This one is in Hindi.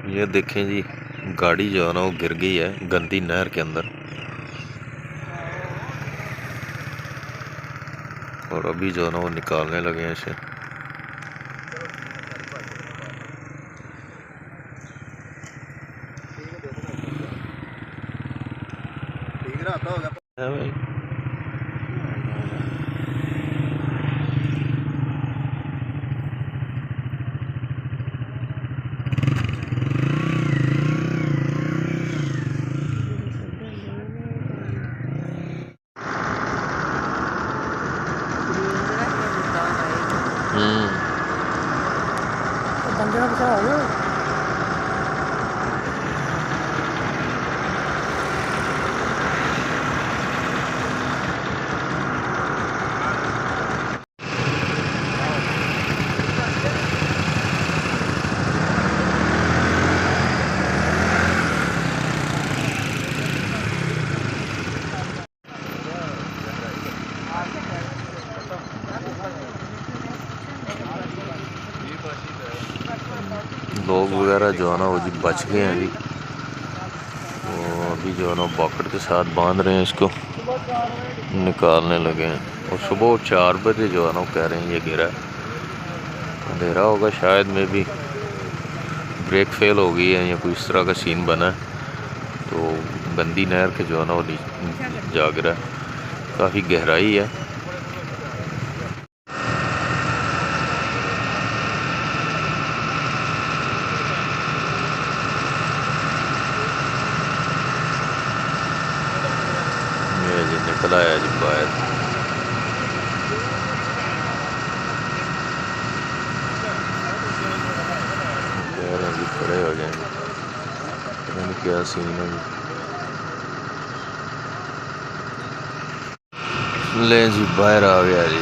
ये देखें जी, गाड़ी जो है ना वो गिर गई है गंदी नहर के अंदर। और अभी जो है ना वो निकालने लगे हैं इसे। है भाई। बंदे का बचाव हो। लोग वगैरह जो है ना वो जी बच गए हैं जी। तो अभी जो है ना बॉकेट के साथ बांध रहे हैं, इसको निकालने लगे हैं। और सुबह 4 बजे जो है ना वो कह रहे हैं ये गिरा है। अंधेरा होगा शायद, में भी ब्रेक फेल हो गई है या कोई इस तरह का सीन बना है। तो गंदी नहर के जो है ना वो जा गिरा है। काफ़ी गहराई है। ये जी निकल आया जी बाहर। कह रहे हैं जी खड़े हो जाएंगे, पता नहीं क्या सीन है जी। ले जी बाहर आ गया जी।